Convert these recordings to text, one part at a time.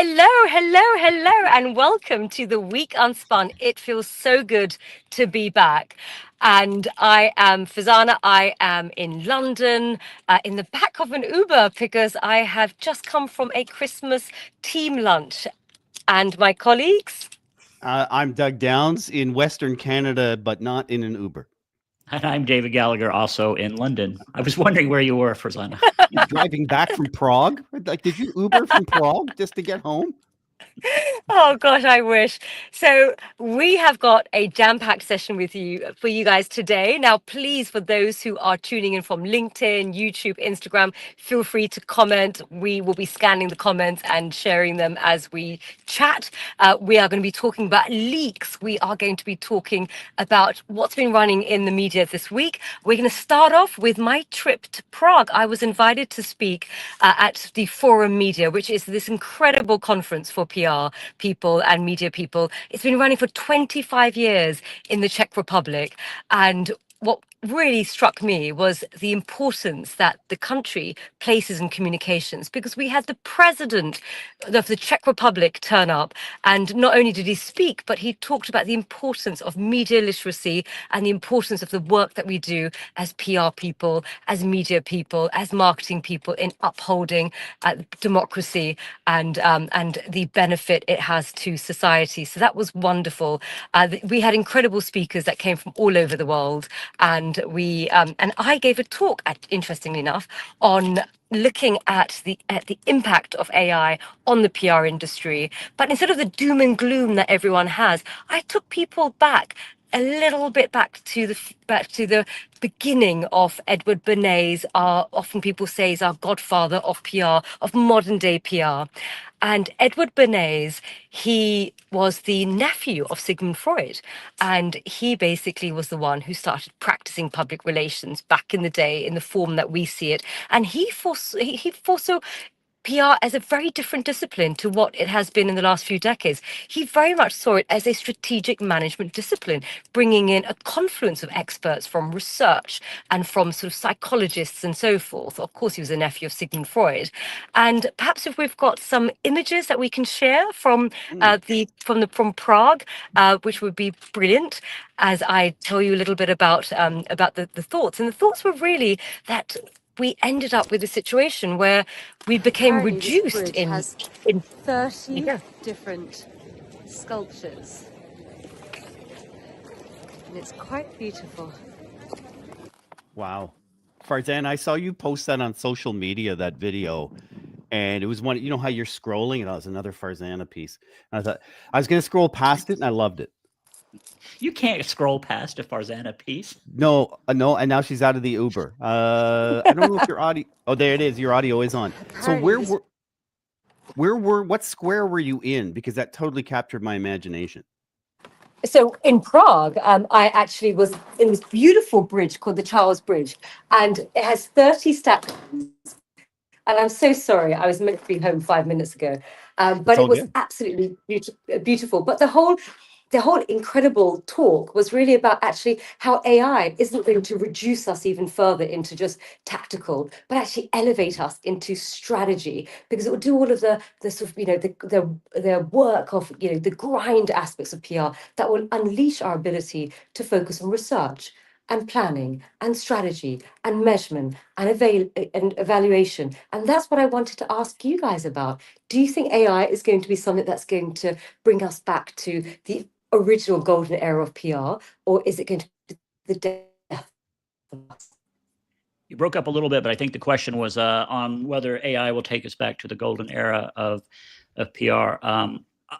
Hello, and welcome to the week Unspun. It feels so good to be back. And I am Farzana. I am in London, in the back of an Uber, because I have just come from a Christmas team lunch. And my colleagues? I'm Doug Downs in Western Canada, but not in an Uber. And I'm David Gallagher, also in London. I was wondering where you were, Farzana. Driving back from Prague? Like, did you Uber from Prague just to get home? Oh gosh, I wish. So we have got a jam-packed session for you guys today. Now, please, for those who are tuning in from LinkedIn, YouTube, Instagram, feel free to comment. We will be scanning the comments and sharing them as we chat. We are going to be talking about leaks. We are going to be talking about what's been running in the media this week. We're going to start off with my trip to Prague. I was invited to speak at the Forum Media, which is this incredible conference for PR people and media people. It's been running for 25 years in the Czech Republic. And what really struck me was the importance that the country places in communications, because we had the president of the Czech Republic turn up, and not only did he speak, but he talked about the importance of media literacy and the importance of the work that we do as PR people, as media people, as marketing people in upholding democracy and the benefit it has to society. So that was wonderful. We had incredible speakers that came from all over the world, and I gave a talk, interestingly enough, on looking at the impact of AI on the PR industry. But instead of the doom and gloom that everyone has, I took people back a little bit back to the beginning of Edward Bernays. Often people say is our godfather of PR, of modern day PR. And Edward Bernays, he was the nephew of Sigmund Freud, and he basically was the one who started practicing public relations back in the day in the form that we see it. And he foresaw PR as a very different discipline to what it has been in the last few decades. He very much saw it as a strategic management discipline, bringing in a confluence of experts from research and from sort of psychologists and so forth. Of course, he was a nephew of Sigmund Freud. And perhaps if we've got some images that we can share from from Prague, which would be brilliant, as I tell you a little bit about the thoughts. And the thoughts were really that we ended up with a situation where we became Apparently reduced in 30 different sculptures, and it's quite beautiful. Wow. Farzan, I saw you post that on social media, that video. And it was one, you know how you're scrolling, and that was another Farzana piece. And I thought I was going to scroll past it, and I loved it. You can't scroll past a Farzana piece. No, and now she's out of the Uber. I don't know if your audio. Oh, there it is. Your audio is on. So what square were you in? Because that totally captured my imagination. So in Prague, I actually was in this beautiful bridge called the Charles Bridge, and it has 30 statues. And I'm so sorry, I was meant to be home 5 minutes ago, but it was absolutely beautiful. But the whole incredible talk was really about actually how AI isn't going to reduce us even further into just tactical, but actually elevate us into strategy, because it will do all of the sort of, the work of, the grind aspects of PR that will unleash our ability to focus on research and planning and strategy and measurement and evaluation. And that's what I wanted to ask you guys about. Do you think AI is going to be something that's going to bring us back to the original golden era of PR, or is it going to be the death of us? You broke up a little bit, but I think the question was on whether AI will take us back to the golden era of PR.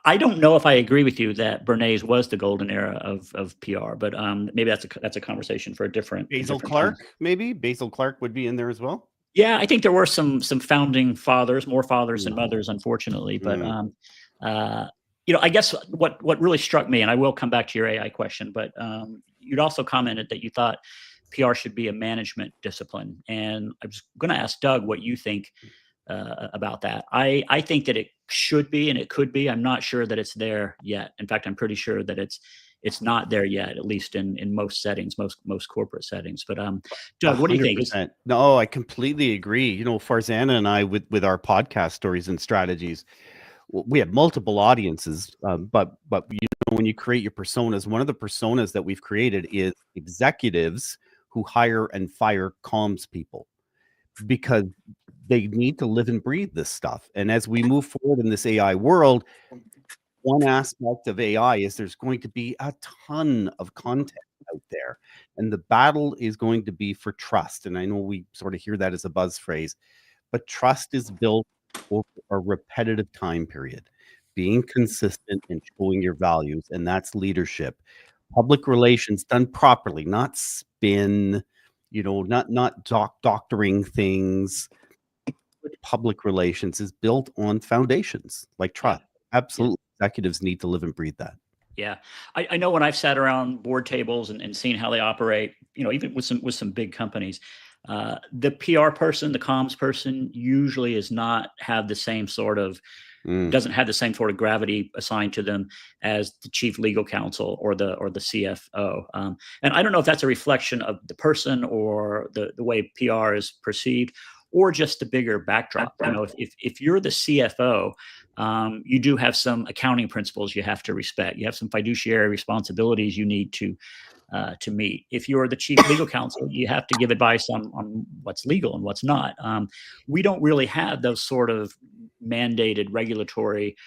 I don't know if I agree with you that Bernays was the golden era of PR, but maybe that's a conversation for a different. Basil Clark, maybe Basil Clark would be in there as well. Yeah, I think there were some founding fathers, more fathers than mothers, unfortunately. But I guess what really struck me, and I will come back to your AI question, but you'd also commented that you thought PR should be a management discipline, and I was going to ask Doug what you think about that. I think that it should be, and it could be. I'm not sure that it's there yet. In fact, I'm pretty sure that it's not there yet, at least in most settings, most corporate settings. But Doug, what do you think? No, I completely agree. Farzana and I, with our podcast Stories and Strategies, we have multiple audiences, but when you create your personas, one of the personas that we've created is executives who hire and fire comms people, because they need to live and breathe this stuff. And as we move forward in this AI world, one aspect of AI is there's going to be a ton of content out there, and the battle is going to be for trust. And I know we sort of hear that as a buzz phrase, but trust is built over a repetitive time period, being consistent and showing your values, and that's leadership. Public relations done properly, not spin, not doctoring things. Good public relations is built on foundations like trust. Absolutely. Executives need to live and breathe that. Yeah. I know when I've sat around board tables and seen how they operate, even with some big companies, the PR person, the comms person usually doesn't have the same sort of gravity assigned to them as the chief legal counsel or the CFO. And I don't know if that's a reflection of the person or the way PR is perceived, or just the bigger backdrop. If you're the CFO, you do have some accounting principles you have to respect. You have some fiduciary responsibilities you need to meet. If you're the chief legal counsel, you have to give advice on what's legal and what's not. We don't really have those sort of mandated regulatory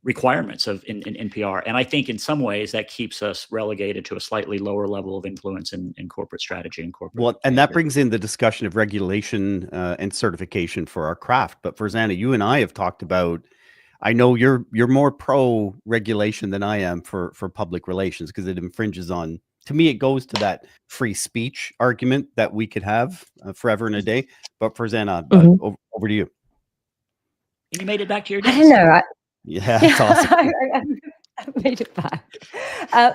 requirements in NPR. And I think in some ways that keeps us relegated to a slightly lower level of influence in corporate strategy and corporate. Well, and that brings in the discussion of regulation and certification for our craft. But Farzana, you and I have talked about, I know you're more pro regulation than I am for public relations, because it infringes on, to me, it goes to that free speech argument that we could have forever and a day. But Farzana, over to you. And you made it back to your desk. I don't know. Yeah, that's awesome. I made it back. I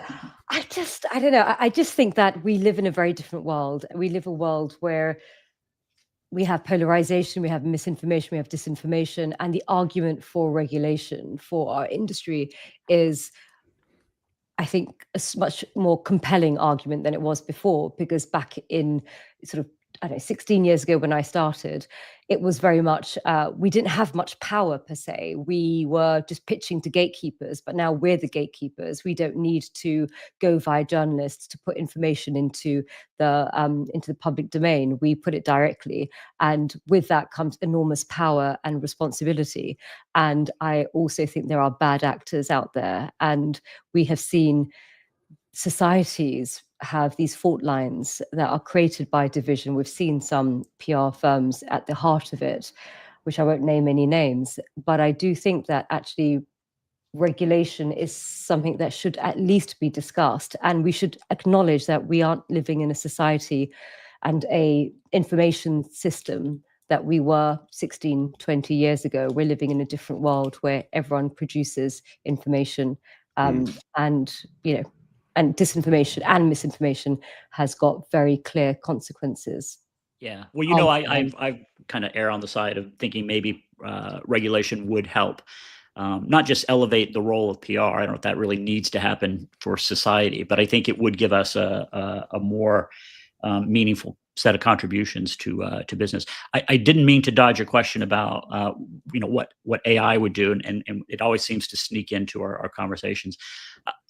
don't know. I just think that we live in a very different world. We live a world where we have polarization, we have misinformation, we have disinformation, and the argument for regulation for our industry is, I think, a much more compelling argument than it was before, because back in sort of, 16 years ago when I started, it was very much, we didn't have much power per se. We were just pitching to gatekeepers, but now we're the gatekeepers. We don't need to go via journalists to put information into the public domain. We put it directly. And with that comes enormous power and responsibility. And I also think there are bad actors out there. And we have seen societies have these fault lines that are created by division. We've seen some PR firms at the heart of it, which I won't name any names, but I do think that actually regulation is something that should at least be discussed, and we should acknowledge that we aren't living in a society and a information system that we were 16, 20 years ago. We're living in a different world where everyone produces information, and disinformation and misinformation has got very clear consequences. Yeah. Well, I kind of err on the side of thinking maybe regulation would help, not just elevate the role of PR. I don't know if that really needs to happen for society, but I think it would give us a more meaningful set of contributions to business. I didn't mean to dodge your question about what AI would do, and it always seems to sneak into our conversations.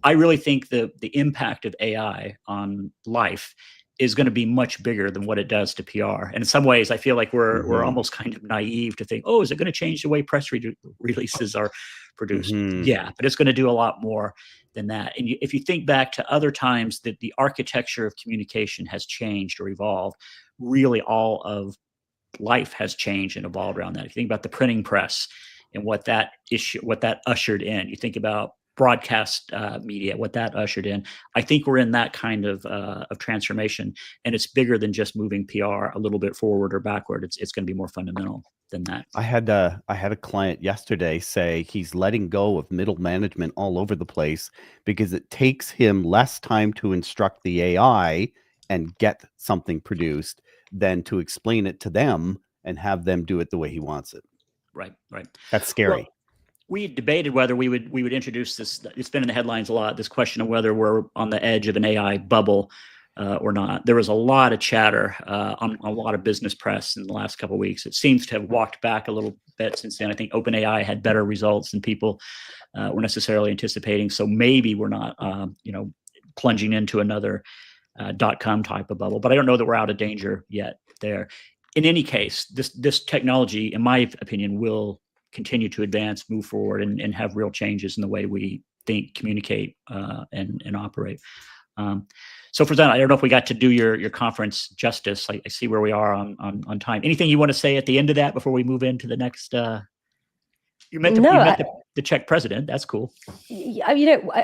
I really think the impact of AI on life is going to be much bigger than what it does to PR. And in some ways, I feel like we're almost kind of naive to think, oh, is it going to change the way press releases are produced? Yeah, but it's going to do a lot more than that. And if you think back to other times that the architecture of communication has changed or evolved, really all of life has changed and evolved around that. If you think about the printing press and what that ushered in, you think about broadcast media, what that ushered in. I think we're in that kind of transformation, and it's bigger than just moving PR a little bit forward or backward. It's going to be more fundamental than that. I had a client yesterday say he's letting go of middle management all over the place because it takes him less time to instruct the AI and get something produced than to explain it to them and have them do it the way he wants it. Right. That's scary. Well, we debated whether we would introduce this. It's been in the headlines a lot, this question of whether we're on the edge of an AI bubble or not. There was a lot of chatter on a lot of business press in the last couple of weeks. It seems to have walked back a little bet since then. I think OpenAI had better results than people were necessarily anticipating. So maybe we're not, plunging into another .com type of bubble. But I don't know that we're out of danger yet there. In any case, this technology, in my opinion, will continue to advance, move forward, and have real changes in the way we think, communicate, and operate. So for that, I don't know if we got to do your conference justice. I see where we are on time. Anything you want to say at the end of that before we move into the next? You met the Czech president. That's cool.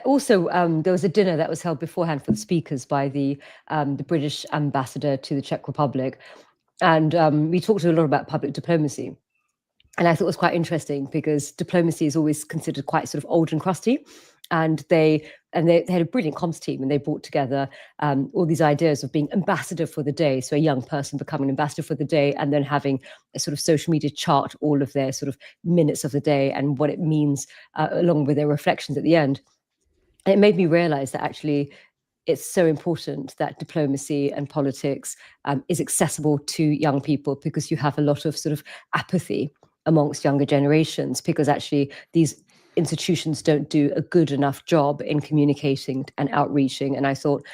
Also there was a dinner that was held beforehand for the speakers by the British ambassador to the Czech Republic, and we talked a lot about public diplomacy. And I thought it was quite interesting because diplomacy is always considered quite sort of old and crusty. And they had a brilliant comms team, and they brought together all these ideas of being ambassador for the day. So a young person becoming ambassador for the day, and then having a sort of social media chart all of their sort of minutes of the day and what it means, along with their reflections at the end. And it made me realize that actually it's so important that diplomacy and politics is accessible to young people, because you have a lot of sort of apathy amongst younger generations, because actually these institutions don't do a good enough job in communicating and outreaching. And I thought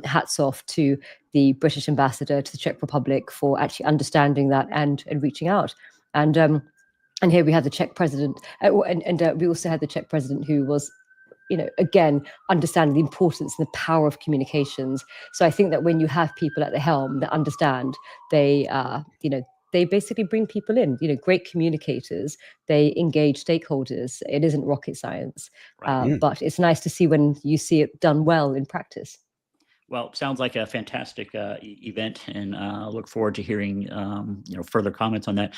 hats off to the British ambassador to the Czech Republic for actually understanding that and reaching out. And here we have the Czech president, and we also had the Czech president who was, again, understanding the importance and the power of communications. So I think that when you have people at the helm that understand, they basically bring people in, great communicators, they engage stakeholders. It isn't rocket science, but it's nice to see when you see it done well in practice. Well, sounds like a fantastic event, and look forward to hearing further comments on that.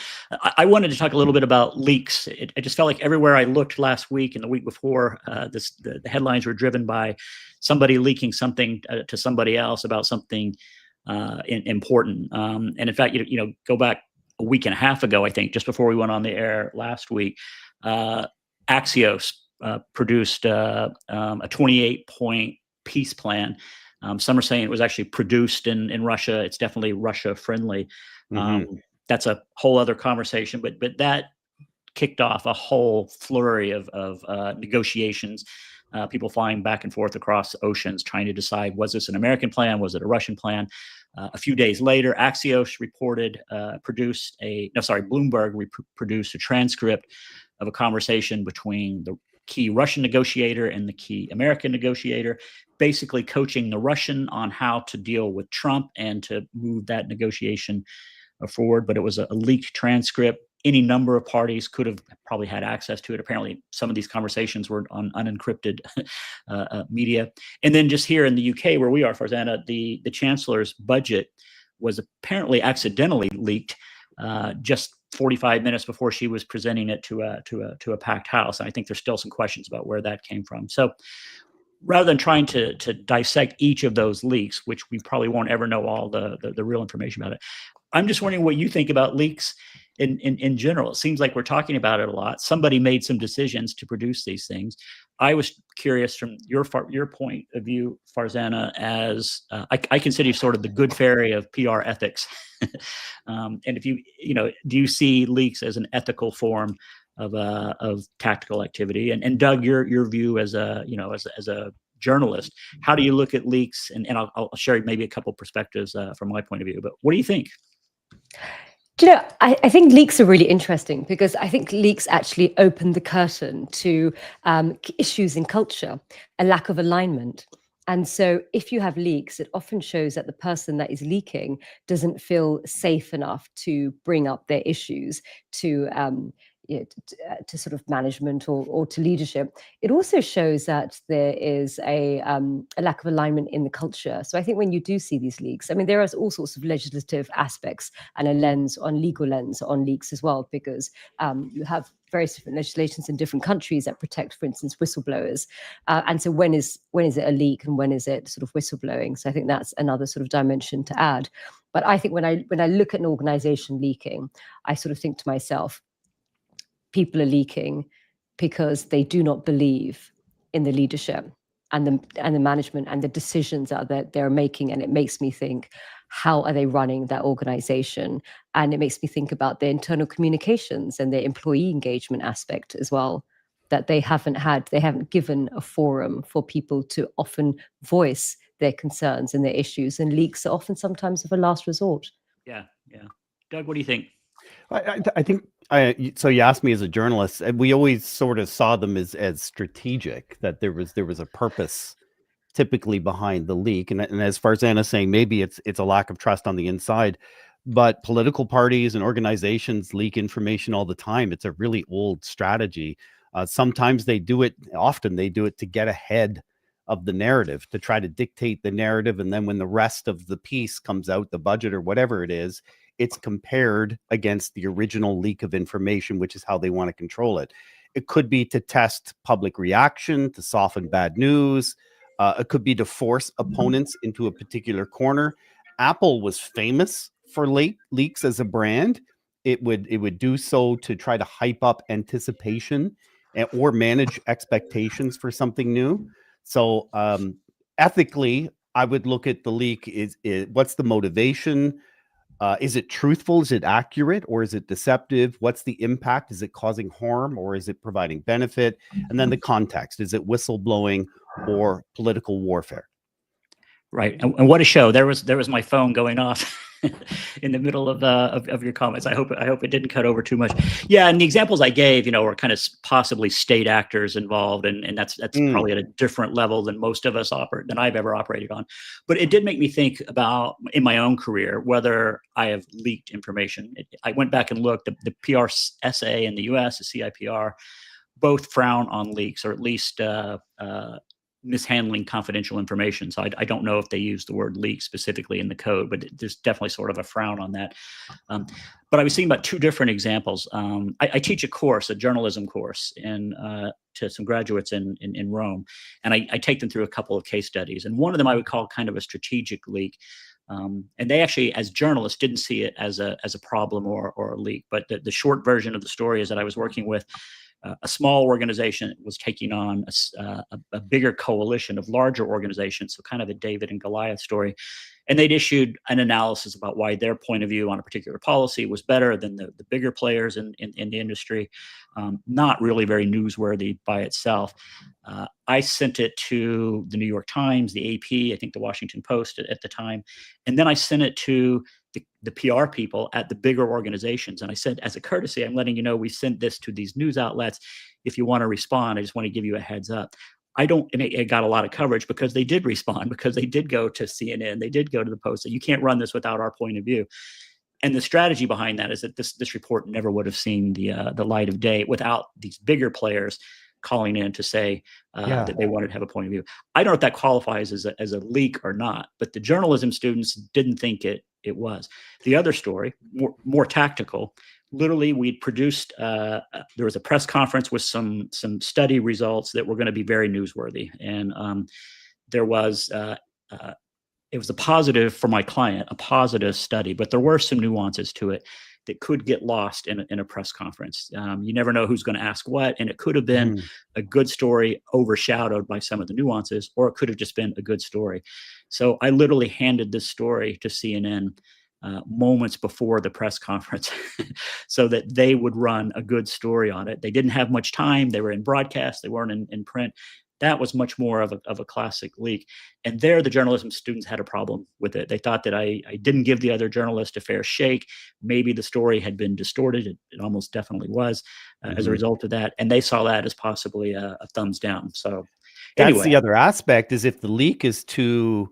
I wanted to talk a little bit about leaks. I just felt like everywhere I looked last week and the week before, the headlines were driven by somebody leaking something to somebody else about something important. And in fact, go back a week and a half ago, I think, just before we went on the air last week, Axios produced a 28-point peace plan. Some are saying it was actually produced in Russia. It's definitely Russia friendly. That's a whole other conversation, but that kicked off a whole flurry of negotiations. People flying back and forth across oceans trying to decide, was this an American plan? Was it a Russian plan? A few days later, Axios Bloomberg produced a transcript of a conversation between the key Russian negotiator and the key American negotiator, basically coaching the Russian on how to deal with Trump and to move that negotiation forward. But it was a leaked transcript. Any number of parties could have probably had access to it. Apparently, some of these conversations were on unencrypted media. And then just here in the UK, where we are, Farzana, the chancellor's budget was apparently accidentally leaked just 45 minutes before she was presenting it to a packed house. And I think there's still some questions about where that came from. So rather than trying to dissect each of those leaks, which we probably won't ever know all the real information about it, I'm just wondering what you think about leaks in general. It seems like we're talking about it a lot. Somebody made some decisions to produce these things. I was curious from your point of view, Farzana, as I consider you sort of the good fairy of PR ethics. And if do you see leaks as an ethical form of tactical activity? And Doug, your view as a journalist, how do you look at leaks? And I'll share maybe a couple perspectives from my point of view. But what do you think? I think leaks are really interesting, because I think leaks actually open the curtain to issues in culture, a lack of alignment. And so if you have leaks, it often shows that the person that is leaking doesn't feel safe enough to bring up their issues to sort of management or to leadership. It also shows that there is a lack of alignment in the culture. So I think when you do see these leaks, I mean, there are all sorts of legislative aspects and a legal lens on leaks as well, because you have various different legislations in different countries that protect, for instance, whistleblowers. And so when is it a leak and when is it sort of whistleblowing? So I think that's another sort of dimension to add. But I think when I look at an organization leaking, I sort of think to myself, people are leaking because they do not believe in the leadership and the management and the decisions that they're making. And it makes me think, how are they running that organization? And it makes me think about their internal communications and their employee engagement aspect as well, that they haven't given a forum for people to often voice their concerns and their issues, and leaks are often sometimes of a last resort. Yeah. Doug, what do you think? I think so. You asked me as a journalist, and we always sort of saw them as strategic, that there was a purpose typically behind the leak. And as Farzana's saying, maybe it's a lack of trust on the inside, but political parties and organizations leak information all the time. It's a really old strategy. Sometimes often they do it to get ahead of the narrative, to try to dictate the narrative. And then when the rest of the piece comes out, the budget or whatever it is, it's compared against the original leak of information, which is how they want to control it. It could be to test public reaction, to soften bad news. It could be to force opponents into a particular corner. Apple was famous for leaks as a brand. It would do so to try to hype up anticipation or manage expectations for something new. So ethically, I would look at the leak. What's the motivation? Is it truthful? Is it accurate? Or is it deceptive? What's the impact? Is it causing harm or is it providing benefit? And then the context. Is it whistleblowing or political warfare? Right. And what a show. There was my phone going off in the middle of your comments. I hope it didn't cut over too much. Yeah, and the examples I gave, were kind of possibly state actors involved, and that's probably at a different level than most of us than I've ever operated on. But it did make me think about, in my own career, whether I have leaked information. I went back and looked. The PRSA in the U.S., the CIPR, both frown on leaks, or at least mishandling confidential information. So I don't know if they use the word leak specifically in the code, but there's definitely sort of a frown on that. But I was thinking about two different examples. I teach a journalism course to some graduates in Rome, and I take them through a couple of case studies. And one of them I would call kind of a strategic leak. And they actually, as journalists, didn't see it as a problem or a leak. But the short version of the story is that I was working with a small organization was taking on a bigger coalition of larger organizations, so kind of a David and Goliath story. And they'd issued an analysis about why their point of view on a particular policy was better than the bigger players in the industry. Not really very newsworthy by itself. I sent it to the New York Times, the AP, I think the Washington Post at the time. And then I sent it to the PR people at the bigger organizations. And I said, as a courtesy, I'm letting you know we sent this to these news outlets. If you want to respond, I just want to give you a heads up. And it got a lot of coverage because they did respond, because they did go to CNN, they did go to the Post. So you can't run this without our point of view. And the strategy behind that is that this report never would have seen the light of day without these bigger players calling in to say that they wanted to have a point of view. I don't know if that qualifies as a leak or not, but the journalism students didn't think it was. The other story, more tactical, literally we'd produced, there was a press conference with some study results that were going to be very newsworthy. And there was, it was a positive for my client, a positive study, but there were some nuances to it that could get lost in a press conference. You never know who's going to ask what, and it could have been a good story overshadowed by some of the nuances, or it could have just been a good story. So I literally handed this story to CNN moments before the press conference so that they would run a good story on it. They didn't have much time. They were in broadcast. They weren't in print. That was much more of a classic leak. And there, the journalism students had a problem with it. They thought that I didn't give the other journalist a fair shake. Maybe the story had been distorted. It almost definitely was as a result of that. And they saw that as possibly a thumbs down. So that's the other aspect, is if the leak is to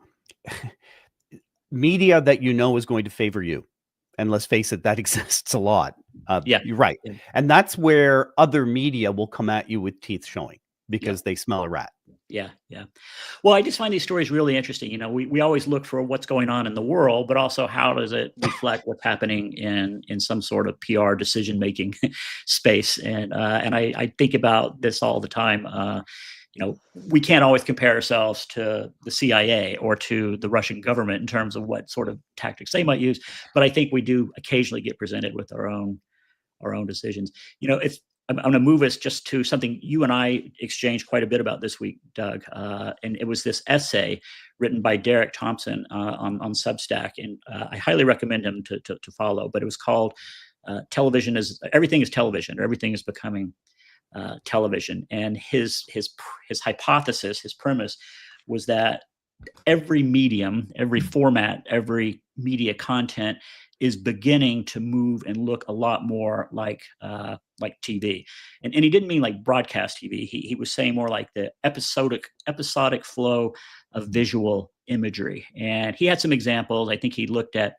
media that is going to favor you. And let's face it, that exists a lot. You're right. Yeah. And that's where other media will come at you with teeth showing, because they smell a rat. Yeah. Well, I just find these stories really interesting. We always look for what's going on in the world, but also how does it reflect what's happening in some sort of PR decision-making space. And I think about this all the time. We can't always compare ourselves to the CIA or to the Russian government in terms of what sort of tactics they might use. But I think we do occasionally get presented with our own decisions. I'm going to move us just to something you and I exchanged quite a bit about this week, Doug. And it was this essay written by Derek Thompson on Substack. And I highly recommend him to follow. But it was called Everything is Television, or Everything is Becoming Television. And his hypothesis, his premise was that every medium, every format, every media content is beginning to move and look a lot more like TV. And he didn't mean like broadcast TV. He was saying more like the episodic flow of visual imagery. And he had some examples. I think he looked at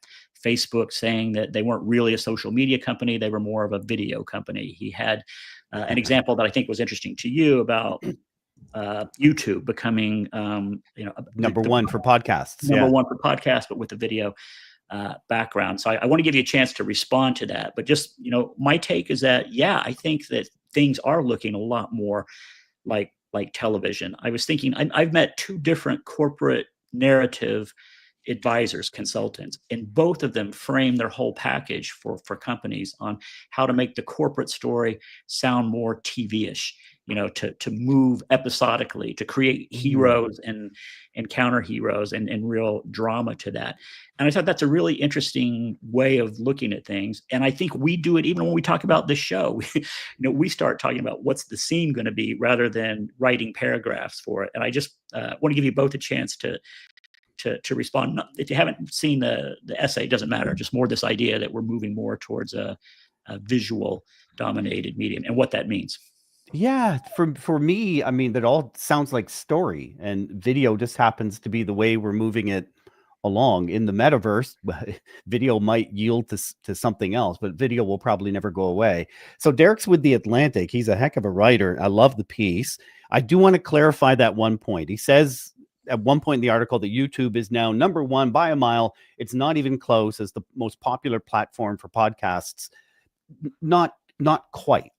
Facebook saying that they weren't really a social media company. They were more of a video company. He had an example that I think was interesting to you about YouTube becoming, number one for podcasts. Number one for podcasts, but with the video background. So I want to give you a chance to respond to that. But just, my take is that, I think that things are looking a lot more like television. I was thinking, I've met two different corporate narrative advisors, consultants, and both of them frame their whole package for companies on how to make the corporate story sound more TV-ish, to move episodically, to create heroes and counter heroes and real drama to that. And I thought that's a really interesting way of looking at things. And I think we do it even when we talk about this show. We start talking about what's the scene going to be rather than writing paragraphs for it. And I just want to give you both a chance to respond. If you haven't seen the essay, it doesn't matter. Just more this idea that we're moving more towards a visual dominated medium and what that means. Yeah, for me, I mean, that all sounds like story, and video just happens to be the way we're moving it along. In the metaverse, video might yield to something else, but video will probably never go away. So Derek's with The Atlantic. He's a heck of a writer. I love the piece. I do want to clarify that one point. He says at one point in the article that YouTube is now number one by a mile. It's not even close as the most popular platform for podcasts. Not quite.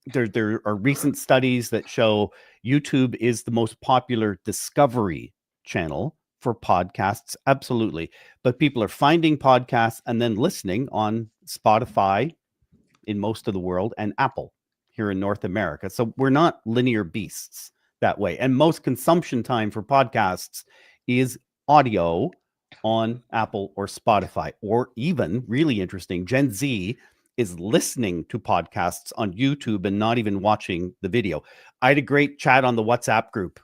There are recent studies that show YouTube is the most popular discovery channel for podcasts. Absolutely. But people are finding podcasts and then listening on Spotify in most of the world and Apple here in North America. So we're not linear beasts that way. And most consumption time for podcasts is audio on Apple or Spotify, or even really interesting, Gen Z is listening to podcasts on YouTube and not even watching the video. I had a great chat on the WhatsApp group,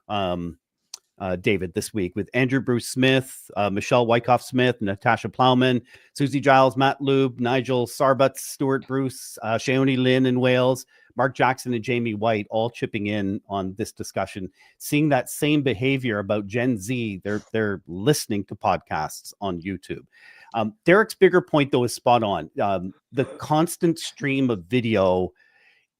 David, this week with Andrew Bruce Smith, Michelle Wyckoff Smith, Natasha Plowman, Susie Giles, Matt Lube, Nigel Sarbutz, Stuart Bruce, Shaoni Lynn in Wales, Mark Jackson and Jamie White all chipping in on this discussion, seeing that same behavior about Gen Z. They're listening to podcasts on YouTube. Derek's bigger point, though, is spot on. The constant stream of video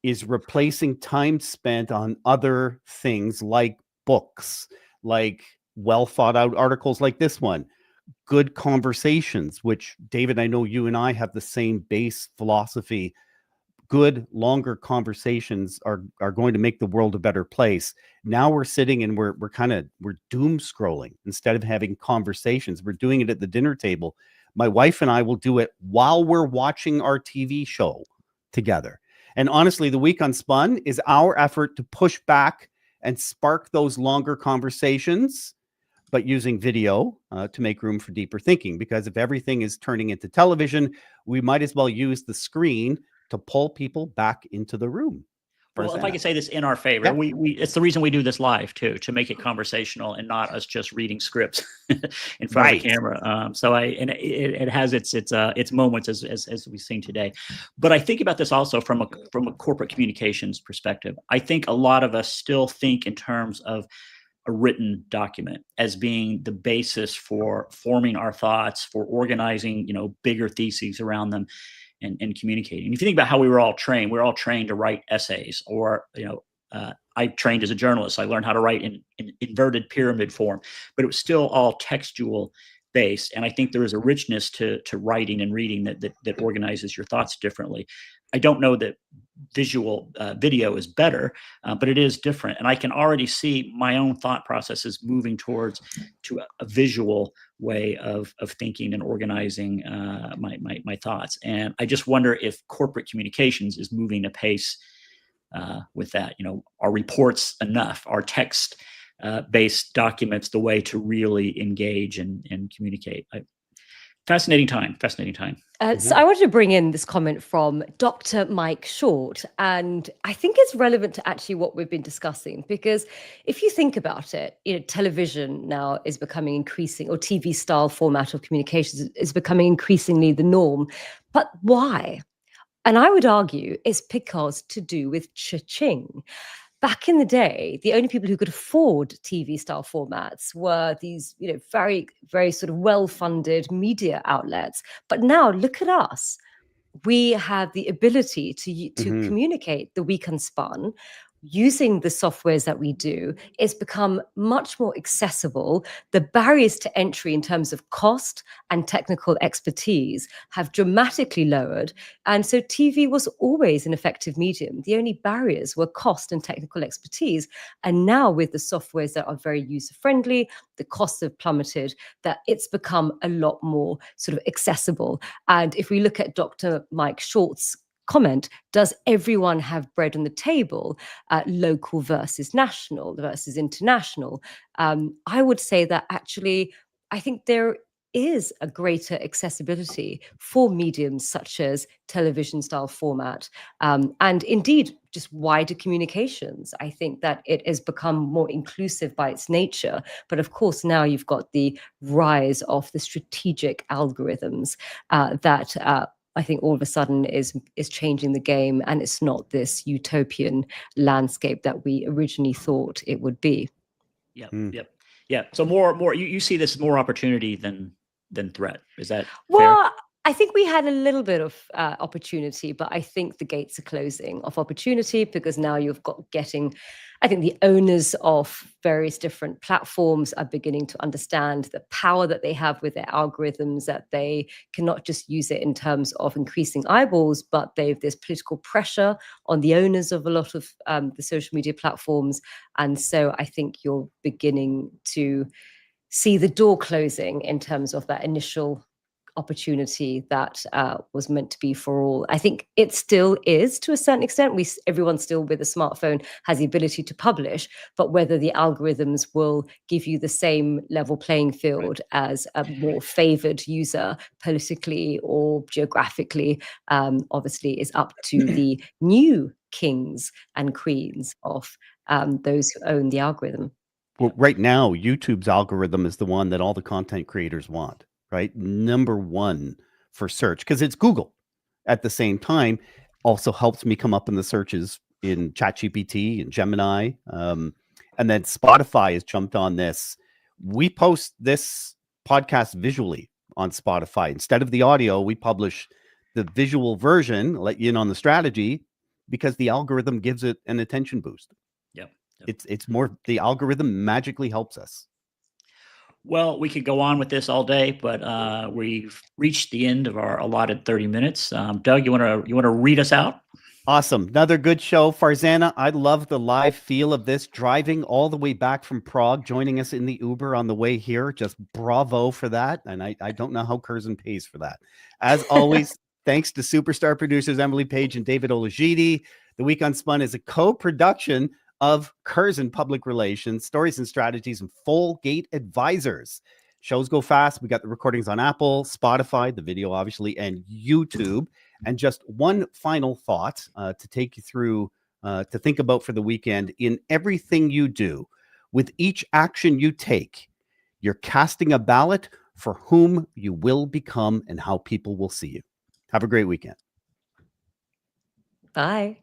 is replacing time spent on other things like books, like well thought out articles like this one, good conversations, which, David, I know you and I have the same base philosophy. Good, longer conversations are going to make the world a better place. Now we're sitting and we're doom scrolling instead of having conversations. We're doing it at the dinner table. My wife and I will do it while we're watching our TV show together. And honestly, the week Unspun is our effort to push back and spark those longer conversations, but using video to make room for deeper thinking. Because if everything is turning into television, we might as well use the screen to pull people back into the room. Well, if I could say this in our favor, it's the reason we do this live too, to make it conversational and not us just reading scripts in front of the camera. It has its moments as we've seen today. But I think about this also from a corporate communications perspective. I think a lot of us still think in terms of a written document as being the basis for forming our thoughts, for organizing, bigger theses around them. And communicating. If you think about how we were all trained to write essays, or I trained as a journalist. I learned how to write in inverted pyramid form, but it was still all textual based. And I think there is a richness to writing and reading that organizes your thoughts differently. I don't know that video is better, but it is different. And I can already see my own thought processes moving towards a visual way of thinking and organizing my thoughts. And I just wonder if corporate communications is moving apace with that. Are reports enough? Are text based documents the way to really engage and communicate? Fascinating time. So I wanted to bring in this comment from Dr. Mike Short, and I think it's relevant to actually what we've been discussing, because if you think about it, television now is becoming increasing, or TV style format of communications is becoming increasingly the norm. But why? And I would argue it's because to do with cha-ching. Back in the day, the only people who could afford TV style formats were these, very, very sort of well-funded media outlets. But now look at us. We have the ability to communicate the week unspun using the softwares that we do. It's become much more accessible. The barriers to entry in terms of cost and technical expertise have dramatically lowered. And so TV was always an effective medium. The only barriers were cost and technical expertise. And now with the softwares that are very user-friendly, the costs have plummeted, that it's become a lot more sort of accessible. And if we look at Dr. Mike Short's comment, does everyone have bread on the table, local versus national versus international? I would say that actually, I think there is a greater accessibility for mediums such as television style format, and indeed just wider communications. I think that it has become more inclusive by its nature. But of course, now you've got the rise of the strategic algorithms that I think all of a sudden is changing the game, and it's not this utopian landscape that we originally thought it would be. Yeah. So more. You see this more opportunity than threat. Is that well? Fair? I think we had a little bit of opportunity, but I think the gates are closing of opportunity, because now you've got I think the owners of various different platforms are beginning to understand the power that they have with their algorithms, that they cannot just use it in terms of increasing eyeballs, but there's political pressure on the owners of a lot of the social media platforms. And so I think you're beginning to see the door closing in terms of that initial opportunity that was meant to be for all. I think it still is to a certain extent. Everyone still with a smartphone has the ability to publish, but whether the algorithms will give you the same level playing field as a more favored user politically or geographically, obviously is up to the new kings and queens of those who own the algorithm. Well, right now, YouTube's algorithm is the one that all the content creators want, right? Number one for search, because it's Google. At the same time, also helps me come up in the searches in ChatGPT and Gemini. And then Spotify has jumped on this. We post this podcast visually on Spotify. Instead of the audio, we publish the visual version, let you in on the strategy, because the algorithm gives it an attention boost. It's more, the algorithm magically helps us. Well, we could go on with this all day, but we've reached the end of our allotted 30 minutes. Doug, you want to read us out? Awesome. Another good show. Farzana, I love the live feel of this, driving all the way back from Prague, joining us in the Uber on the way here. Just bravo for that. And I don't know how Curzon pays for that. As always, thanks to superstar producers Emily Page and David Olajidi. The Week Unspun is a co-production of Curzon Public Relations, Stories and Strategies, and Full Gate Advisors. Shows go fast. We got the recordings on Apple, Spotify, the video obviously, and YouTube. And just one final thought to take you through, to think about for the weekend. In everything you do, with each action you take, you're casting a ballot for whom you will become and how people will see you. Have a great weekend. Bye.